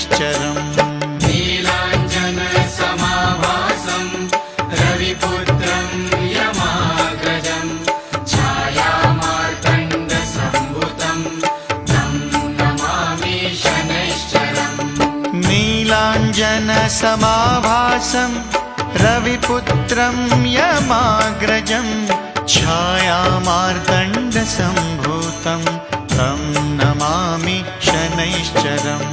शनैश्चरम् नीलाञ्जनसमाभासं रविपुत्रं यमाग्रजं छायामार्तण्डसम्भुतं तं नमामि शनैश्चरम् नीलाञ्जनसमाभासं रविपुत्रं यमाग्रजं छायामार्तण्डसम्भूतं तं नमामि शनैश्चरम्